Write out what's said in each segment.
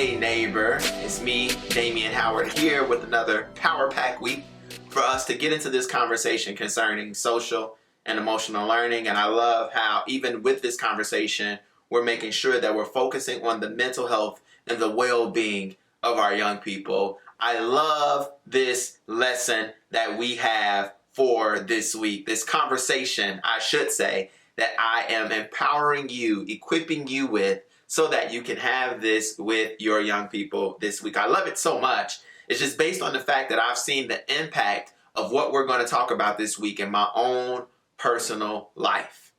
Hey neighbor, it's me, Damian Howard, here with another Power Pack week for us to get into this conversation concerning social and emotional learning. And I love how even with this conversation, we're making sure that we're focusing on the mental health and the well-being of our young people. I love this lesson that we have for this week, this conversation, I should say, that I am empowering you, equipping you with, so that you can have this with your young people this week. I love it so much. It's just based on the fact that I've seen the impact of what we're going to talk about this week in my own personal life.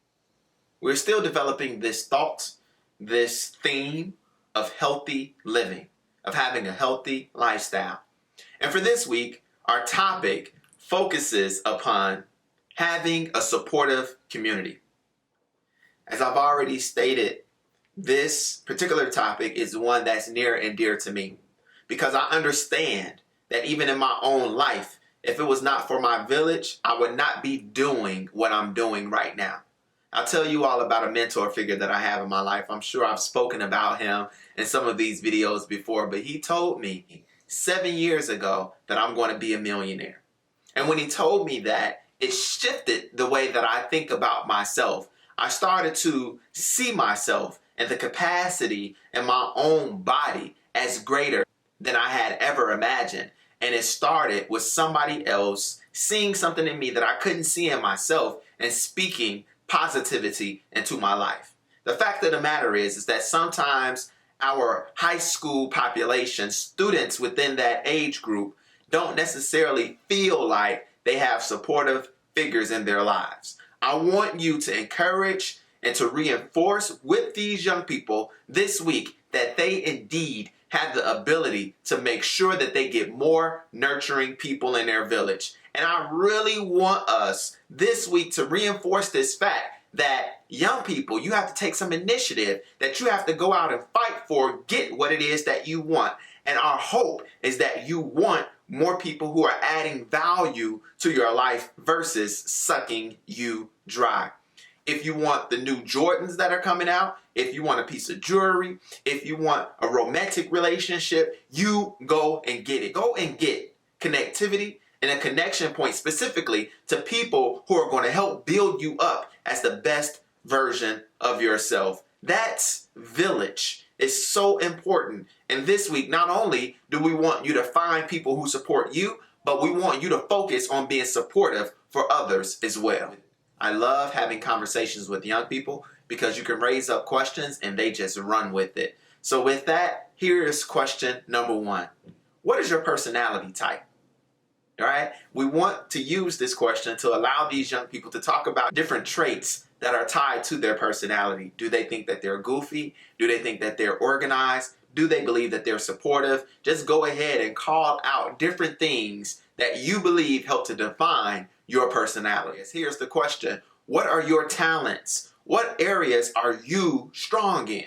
We're still developing this thought, this theme of healthy living, of having a healthy lifestyle. And for this week, our topic focuses upon having a supportive community. As I've already stated, this particular topic is one that's near and dear to me because I understand that even in my own life, if it was not for my village, I would not be doing what I'm doing right now. I'll tell you all about a mentor figure that I have in my life. I'm sure I've spoken about him in some of these videos before, but he told me 7 years ago that I'm going to be a millionaire. And when he told me that, it shifted the way that I think about myself. I started to see myself and the capacity in my own body as greater than I had ever imagined. And it started with somebody else seeing something in me that I couldn't see in myself and speaking positivity into my life. The fact of the matter is that sometimes our high school population, students within that age group, don't necessarily feel like they have supportive figures in their lives. I want you to encourage and to reinforce with these young people this week that they indeed have the ability to make sure that they get more nurturing people in their village. And I really want us this week to reinforce this fact that young people, you have to take some initiative, that you have to go out and fight for, get what it is that you want. And our hope is that you want more people who are adding value to your life versus sucking you dry. If you want the new Jordans that are coming out, if you want a piece of jewelry, if you want a romantic relationship, you go and get it. Go and get connectivity and a connection point specifically to people who are going to help build you up as the best version of yourself. That's village. It's so important. And this week, not only do we want you to find people who support you, but we want you to focus on being supportive for others as well. I love having conversations with young people because you can raise up questions and they just run with it. So with that, here is question number 1. What is your personality type? All right. We want to use this question to allow these young people to talk about different traits that are tied to their personality. Do they think that they're goofy? Do they think that they're organized? Do they believe that they're supportive? Just go ahead and call out different things that you believe help to define your personality. Here's the question. What are your talents? What areas are you strong in?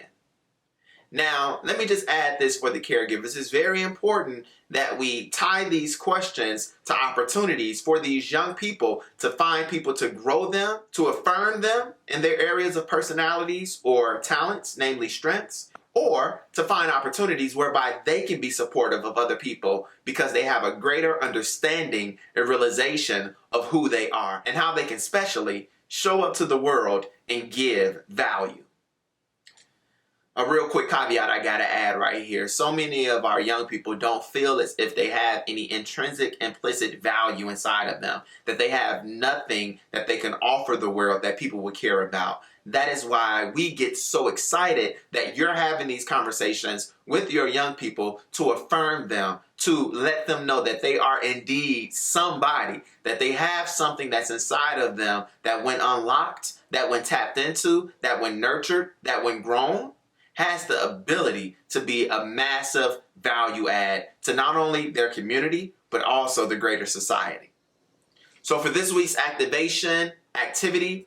Now, let me just add this for the caregivers. It's very important that we tie these questions to opportunities for these young people to find people to grow them, to affirm them in their areas of personalities or talents, namely strengths, or to find opportunities whereby they can be supportive of other people because they have a greater understanding and realization of who they are and how they can specially show up to the world and give value. A real quick caveat I gotta add right here. So many of our young people don't feel as if they have any intrinsic, implicit value inside of them, that they have nothing that they can offer the world that people would care about. That is why we get so excited that you're having these conversations with your young people to affirm them, to let them know that they are indeed somebody, that they have something that's inside of them that when unlocked, that when tapped into, that when nurtured, that when grown, has the ability to be a massive value add to not only their community, but also the greater society. So for this week's activation activity,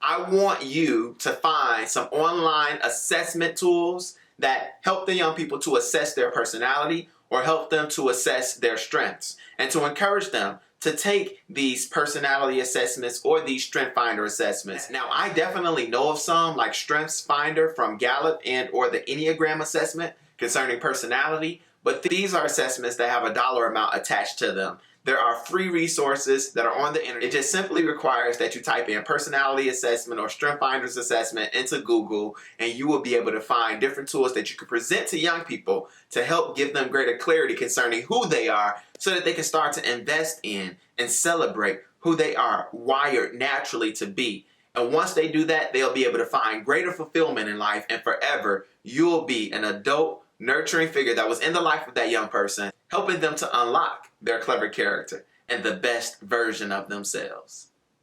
I want you to find some online assessment tools that help the young people to assess their personality or help them to assess their strengths and to encourage them to take these personality assessments or these Strength Finder assessments. Now, I definitely know of some like Strengths Finder from Gallup and or the Enneagram assessment concerning personality, but these are assessments that have a dollar amount attached to them. There are free resources that are on the internet. It just simply requires that you type in personality assessment or strength finders assessment into Google, and you will be able to find different tools that you can present to young people to help give them greater clarity concerning who they are so that they can start to invest in and celebrate who they are wired naturally to be. And once they do that, they'll be able to find greater fulfillment in life, and forever you'll be an adult nurturing figure that was in the life of that young person, helping them to unlock their clever character and the best version of themselves.